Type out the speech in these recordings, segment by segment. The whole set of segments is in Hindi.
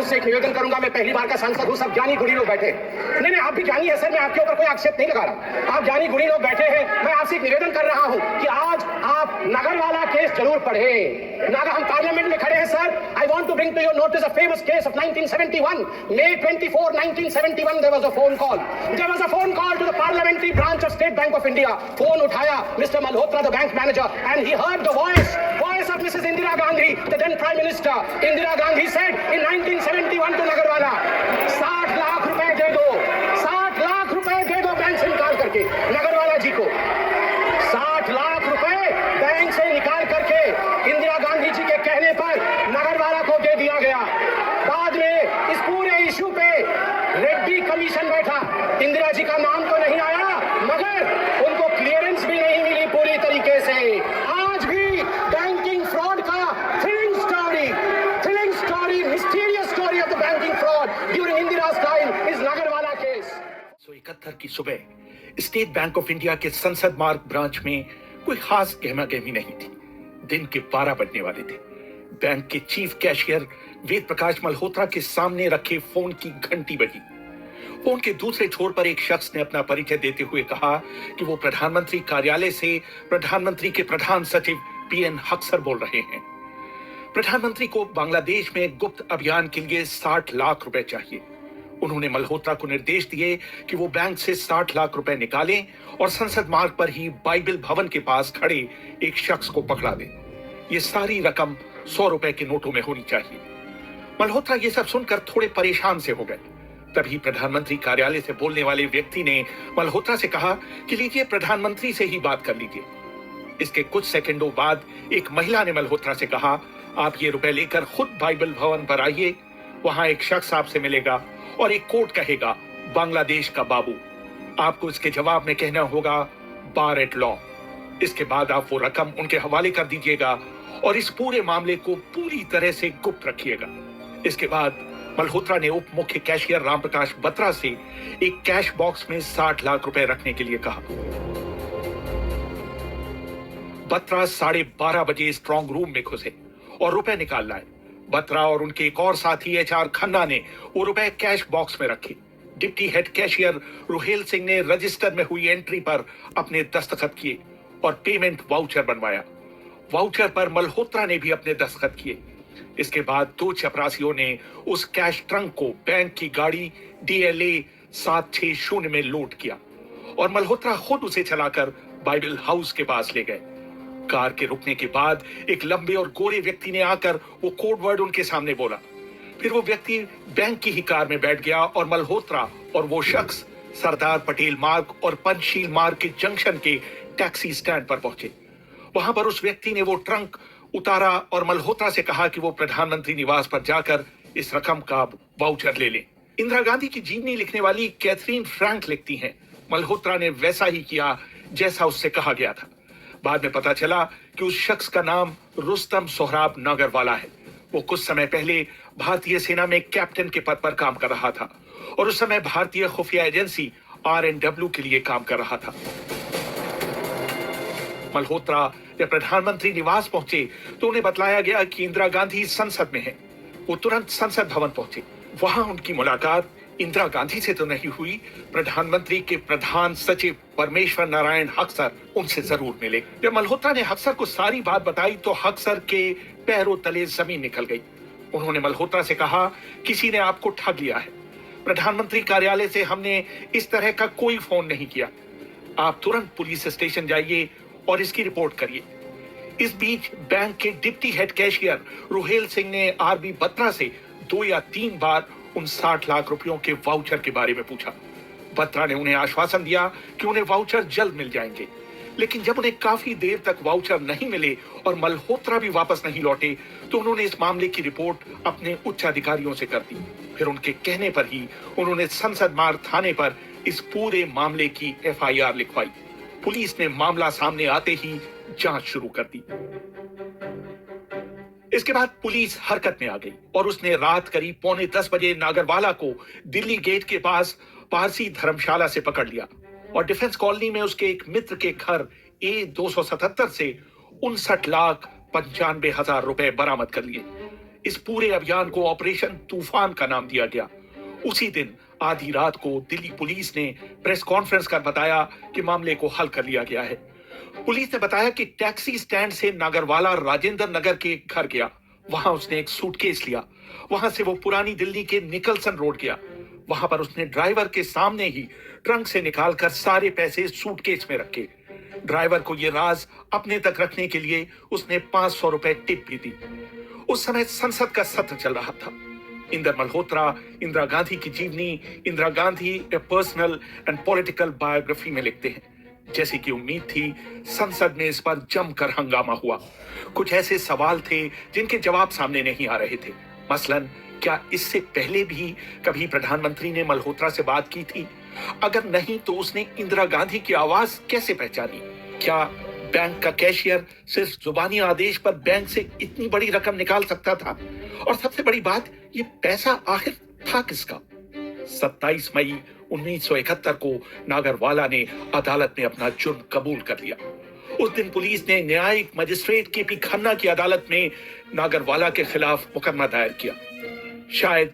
हाउस से एक निवेदन करूंगा। मैं पहली बार का सांसद हूं, सब ज्ञानी गुणी लोग बैठे। नहीं नहीं, आप भी ज्ञानी है सर, मैं आपके ऊपर कोई आक्षेप नहीं लगा रहा। आप ज्ञानी गुणी लोग बैठे हैं, मैं आपसे एक निवेदन कर रहा हूं कि आज आप नगरवाला केस जरूर पढ़ें। नागा हम पार्लियामेंट में खड़े हैं sir. I want to bring to your notice a famous case of 1971, May 24, 1971 there was a phone call. There was a phone call to the parliamentary branch of State Bank of India. Phone उठाया Mr. Malhotra, the bank manager, and he heard the voice of Mrs. Indira Gandhi, the then Prime Minister. Indira Gandhi said in 1971 to Nagarwala, 60 lakh रुपए दे दो, 60 लाख रुपए दे दो बैंक से निकाल करके नगरवाला जी को। 60 लाख रुपए बैंक से निकाल करके इंदिरा गांधी जी के कहने पर नगरवाला को दे दिया गया। बाद में इस पूरे इशू पे रेड्डी कमीशन बैठा। इंदिरा जी का नाम तो नहीं आया, मगर उनको क्लियरेंस भी नहीं मिली पूरी तरीके से। आज भी बैंकिंग फ्रॉड का thrilling story, mysterious story of the banking fraud during Indira's time is Nagarwala case. 1971 की सुबह स्टेट बैंक ऑफ इंडिया के संसद मार्ग ब्रांच में कोई खास गहमा गहमी नहीं थी। दिन के 12 बजने वाले थे। बैंक के चीफ कैशियर वेद प्रकाश मल्होत्रा के सामने रखे फोन की घंटी बजी। फोन के दूसरे छोर पर एक शख्स ने अपना परिचय देते हुए कहा कि वो प्रधानमंत्री कार्यालय से प्रधानमंत्री के प्रधान सचिव पीएन हक्सर बोल रहे हैं। प्रधानमंत्री को बांग्लादेश में गुप्त अभियान के लिए 60 लाख रुपए चाहिए। उन्होंने मल्होत्रा को निर्देश दिए कि वो बैंक से 60 लाख रुपए निकालें और संसद मार्ग पर ही बाइबिल भवन के पास खड़े एक शख्स को पकड़ा दें। ये सारी रकम 100 रुपए के नोटों में होनी चाहिए। मल्होत्रा ये सब सुनकर थोड़े परेशान से हो गए। तभी प्रधानमंत्री कार्यालय से बोलने वाले व्यक्ति ने मल्होत्रा से कहा कि लीजिए, प्रधानमंत्री से ही बात कर लीजिए। इसके कुछ सेकंडों बाद एक महिला ने मल्होत्रा से कहा, आप ये रुपए लेकर खुद बाइबल भवन पर आइए, वहां एक शख्स आपसे मिलेगा और एक कोड कहेगा, बांग्लादेश का बाबू। आपको इसके जवाब में कहना होगा, बार एट लॉ। इसके बाद आप वो रकम उनके हवाले कर दीजिएगा और इस पूरे मामले को पूरी तरह से गुप्त रखिएगा। इसके बाद मल्होत्रा ने उप मुख्य कैशियर रामप्रकाश बत्रा से एक कैश बॉक्स में 60 लाख रुपए रखने के लिए कहा। बत्रा 12:30 बजे स्ट्रांग रूम में घुसे और रुपए निकाल लाए। बत्रा और उनके एक और साथी एचआर खन्ना ने वो रुपए कैश बॉक्स में रखे। Deputy head cashier Ruhel Singh ने रजिस्टर में हुई एंट्री पर अपने दस्तखत किए और पेमेंट वाउचर बनवाया। वाउचर पर मल्होत्रा ने भी अपने दस्तखत किए। इसके बाद 2 चपरासियों ने उस कैश ट्रंक को बैंक की गाड़ी DLA 760 में लोड किया और मल्होत्रा खुद उसे चलाकर बाइबल हाउस के पास ले गए। कार के रुकने के बाद एक लंबे और गोरे व्यक्ति ने आकर वो कोड वर्ड उनके सामने बोला। फिर वो व्यक्ति बैंक की ही कार में बैठ गया और मल्होत्रा और वो शख्स सरदार पटेल मार्ग और पंचशील मार्ग के जंक्शन के टैक्सी स्टैंड पर पहुंचे। वहां पर उस व्यक्ति ने वो ट्रंक उतारा और मल्होत्रा से कहा कि वो प्रधानमंत्री निवास पर जाकर इस रकम का वाउचर ले लें। इंदिरा गांधी की जीवनी लिखने वाली कैथरीन फ्रैंक लिखती हैं, मल्होत्रा ने वैसा ही किया जैसा उससे कहा गया था। बाद में पता चला कि उस शख्स का नाम रुस्तम सोहराब नागरवाला है। वो कुछ समय पहले भारतीय सेना में कैप्टन के पद पर काम कर रहा था और उस समय भारतीय खुफिया एजेंसी RNW के लिए काम कर रहा था। मल्होत्रा जब प्रधानमंत्री निवास पहुंचे तो उन्हें बतलाया गया कि इंदिरा गांधी संसद में है। वो तुरंत संसद भवन पहुंचे। वहां उनकी मुलाकात इंदिरा गांधी से तो नहीं हुई, प्रधानमंत्री के प्रधान सचिव परमेश्वर नारायण हक्सर उनसे जरूर मिले। जब मल्होत्रा ने हक्सर को सारी बात बताई तो हक्सर के पैरों तले जमीन निकल गई। उन्होंने मल्होत्रा से कहा, किसी ने आपको ठग लिया है। प्रधानमंत्री कार्यालय से हमने इस तरह का कोई फोन नहीं किया। आप तुरंत पुलिस स्टेशन जाइए और इसकी रिपोर्ट करिए। इस बीच बैंक के deputy head cashier Ruhel Singh ने RB बत्रा से 2 या 3 बार उन 60 लाख रुपयों के वाउचर के बारे में पूछा। बत्रा ने उन्हें आश्वासन दिया कि उन्हें वाउचर जल्द मिल जाएंगे, लेकिन जब उन्हें काफी देर तक वाउचर नहीं मिले और मल्होत्रा भी वापस नहीं लौटे तो उन्होंने इस मामले की रिपोर्ट अपने उच्च अधिकारियों से कर दी। फिर उनके कहने पर ही उन्होंने संसद मार्ग थाने पर इस पूरे मामले की FIR लिखवाई। पुलिस ने मामला सामने आते ही जांच शुरू कर दी। इसके बाद पुलिस हरकत में आ गई और उसने रात करीब 9:45 बजे नागरवाला को दिल्ली गेट के पास पारसी धर्मशाला से पकड़ लिया और डिफेंस कॉलोनी में उसके एक मित्र के घर A277 से 59,95,000 रुपए बरामद कर लिए। इस पूरे अभियान को ऑपरेशन तूफान का नाम दिया गया। उसी दिन आधी रात को दिल्ली पुलिस ने प्रेस कॉन्फ्रेंस कर बताया कि मामले को हल कर लिया गया है। पुलिस ने बताया कि टैक्सी स्टैंड से नागरवाला राजेंद्र नगर के घर गया। वहां उसने एक सूटकेस लिया। वहां से वो पुरानी दिल्ली के निकलसन रोड गया। वहां पर उसने ड्राइवर के सामने ही ट्रंक से निकालकर सारे पैसे सूटकेस में रखे। ड्राइवर को यह राज अपने तक रखने के लिए उसने 500 रुपए टिप भी दी। उस समय संसद का सत्र चल रहा था। इंदर मल्होत्रा इंदिरा गांधी की जीवनी इंदिरा गांधी ए पर्सनल एंड पॉलिटिकल बायोग्राफी में लिखते हैं। जैसी कि उम्मीद थी, संसद में इस पर जमकर हंगामा हुआ। कुछ ऐसे सवाल थे जिनके जवाब सामने नहीं आ रहे थे। मसलन, क्या इससे पहले भी कभी प्रधानमंत्री ने मल्होत्रा से बात की थी? अगर नहीं तो उसने इंदिरा गांधी की आवाज कैसे पहचानी? क्या बैंक का कैशियर सिर्फ जुबानी आदेश पर बैंक से इतनी बड़ी रकम निकाल सकता था? और सबसे बड़ी बात, ये पैसा आखिर था किसका? 27 मई 1971 को नागरवाला ने अदालत में अपना जुर्म कबूल कर लिया। उस दिन पुलिस ने न्यायिक मजिस्ट्रेट के पी खन्ना की अदालत में नागरवाला के खिलाफ मुकदमा दायर किया। शायद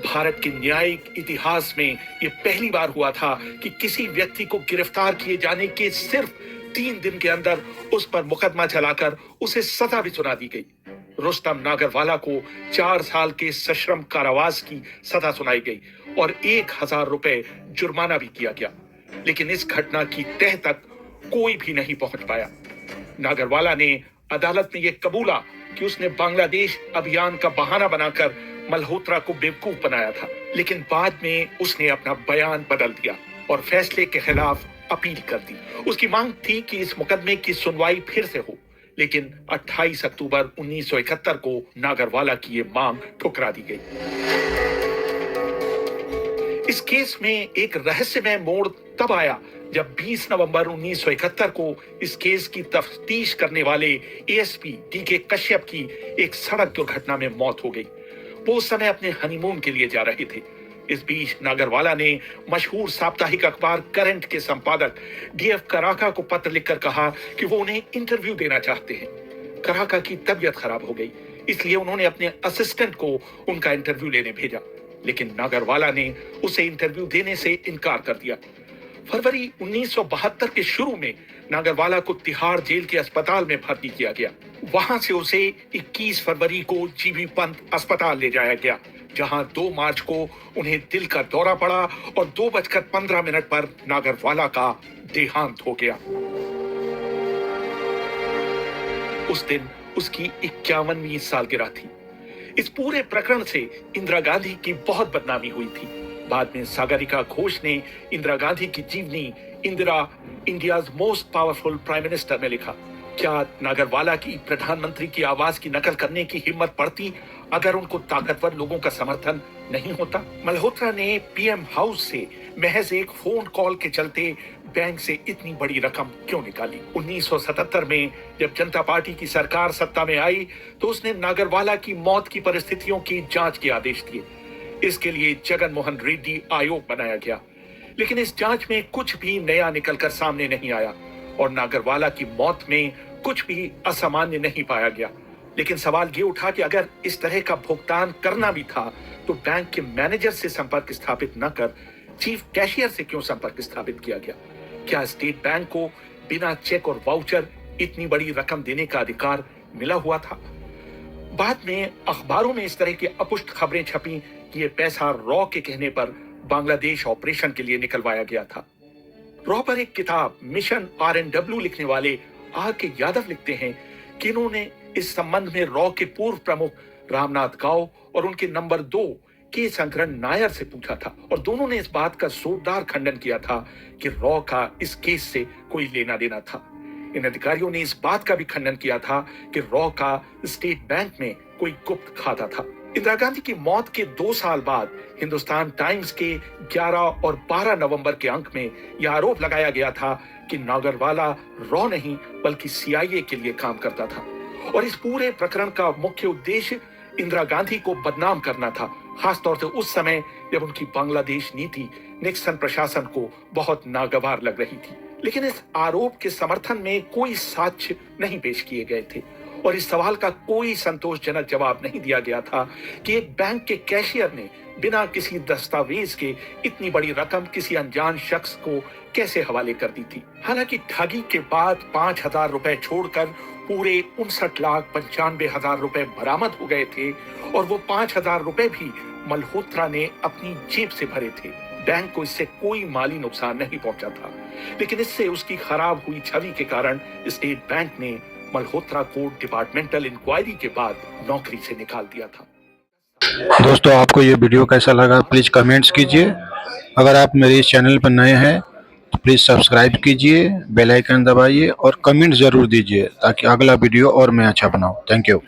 भारत के न्यायिक इतिहास में यह पहली बार हुआ था कि किसी व्यक्ति को गिरफ्तार किए जाने के सिर्फ 3 दिन के अंदर उस पर मुकदमा चलाकर उसे सजा भी सुना दी गई। रुस्तम नागरवाला को 4 साल के सश्रम कारावास की सजा सुनाई गई और 1000 रुपए जुर्माना भी किया गया। लेकिन इस घटना की तह तक कोई भी नहीं पहुंच पाया। नागरवाला ने अदालत में यह कबूला कि उसने बांग्लादेश अभियान का बहाना बनाकर मल्होत्रा को बेवकूफ बनाया था। लेकिन बाद में उसने अपना बयान बदल दिया और फैसले के खिलाफ अपील कर दी। उसकी मांग थी कि इस मुकदमे की सुनवाई फिर से हो, लेकिन 28 अक्टूबर 1971 को नागरवाला की ये मांग ठुकरा दी गई। इस केस में एक रहस्यमय मोड़ तब आया जब 20 नवंबर 1971 को इस केस की तफ्तीश करने वाले एएसपी डीके कश्यप की एक सड़क दुर्घटना में मौत हो गई। वो उस समय अपने हनीमून के लिए जा रहे थे। इस बीच नागरवाला ने मशहूर साप्ताहिक अखबार करंट के संपादक डीएफ कराका को पत्र लिखकर कहा कि वो उन्हें इंटरव्यू देना चाहते हैं। कराका की तबीयत खराब हो गई, इसलिए उन्होंने अपने असिस्टेंट को उनका इंटरव्यू लेने भेजा। लेकिन नागरवाला ने उसे इंटरव्यू देने से इनकार कर दिया। फरवरी 1972 के शुरू में नागरवाला को तिहाड़ जेल के अस्पताल में भर्ती किया गया। वहां से उसे 21 फरवरी को जीबी पंत अस्पताल ले जाया गया, जहां 2 मार्च को उन्हें दिल का दौरा पड़ा और 2:15 पर नागरवाला का देहांत हो गया। उस दिन उसकी 51वीं सालगिरह थी। इस पूरे प्रकरण से इंदिरा गांधी की बहुत बदनामी हुई थी। बाद में सागरिका घोष ने इंदिरा गांधी की जीवनी Indira India's most powerful prime minister में लिखा। क्या नागरवाला की प्रधानमंत्री की आवाज की नकल करने की हिम्मत पड़ती अगर उनको ताकतवर लोगों का समर्थन नहीं होता? मल्होत्रा ने पीएम हाउस से महज एक फोन कॉल के चलते बैंक से इतनी बड़ी रकम क्यों निकाली? 1977 में जब जनता पार्टी की सरकार सत्ता में आई तो उसने नागरवाला की मौत की परिस्थितियों की जांच के आदेश दिए। इसके लिए जगन मोहन रेड्डी आयोग बनाया गया। लेकिन इस जांच में कुछ भी नया निकलकर सामने नहीं आया और नागरवाला की मौत में कुछ भी असामान्य नहीं पाया गया। लेकिन सवाल ये उठा कि अगर इस तरह का भुगतान करना भी था तो बैंक के मैनेजर से संपर्क स्थापित न कर चीफ कैशियर से क्यों संपर्क स्थापित किया गया? क्या स्टेट बैंक को बिना चेक और वाउचर इतनी बड़ी रकम देने का अधिकार मिला हुआ था? बाद में अखबारों में इस तरह की अपुष्ट खबरें छपी कि यह पैसा रॉ के कहने पर बांग्लादेश ऑपरेशन के लिए निकलवाया गया था। रॉ पर एक किताब मिशन RNW लिखने वाले R.K. यादव लिखते हैं कि इन्होंने इस संबंध में रॉ के पूर्व प्रमुख रामनाथ गांव और उनके नंबर 2 के शंकरन नायर से पूछा था और दोनों ने इस बात का जोरदार खंडन किया था कि रॉ का इस केस से कोई लेना देना था। इन अधिकारियों ने इस बात का भी खंडन किया था कि रॉ का स्टेट बैंक में कोई गुप्त खाता था। इंदिरा गांधी की मौत के 2 साल बाद हिंदुस्तान टाइम्स के 11 और 12 नवंबर के अंक में यह आरोप लगाया गया था कि नागरवाला रॉ नहीं बल्कि CIA के लिए काम करता था और इस पूरे प्रकरण का मुख्य उद्देश्य इंदिरा गांधी को बदनाम करना था, खासतौर से उस समय जब उनकी बांग्लादेश नीति निक्सन प्रशासन को बहुत नागवार लग रही थी। लेकिन इस आरोप के समर्थन में कोई साक्ष्य नहीं पेश किए गए थे और इस सवाल का कोई संतोषजनक जवाब नहीं दिया गया था कि एक बैंक के कैशियर ने बिना किसी दस्तावेज के इतनी बड़ी रकम किसी अनजान शख्स को कैसे हवाले कर दी थी। हालांकि ठगी के बाद 5,000 रुपए छोड़कर पूरे 59,95,000 रुपए बरामद हो गए थे और वो 5,000 रुपए भी मल्होत्रा ने अपनी जेब से भरे थे। बैंक को इससे कोई माली नुकसान नहीं पहुंचा था, लेकिन इससे उसकी खराब हुई छवि के कारण स्टेट बैंक ने मल्होत्रा को डिपार्टमेंटल इंक्वायरी के बाद नौकरी से निकाल दिया था। दोस्तों, आपको ये वीडियो कैसा लगा प्लीज़ कमेंट्स कीजिए। अगर आप मेरे इस चैनल पर नए हैं तो प्लीज़ सब्सक्राइब कीजिए, बेल आइकन दबाइए और कमेंट ज़रूर दीजिए ताकि अगला वीडियो और मैं अच्छा बनाऊं। Thank you.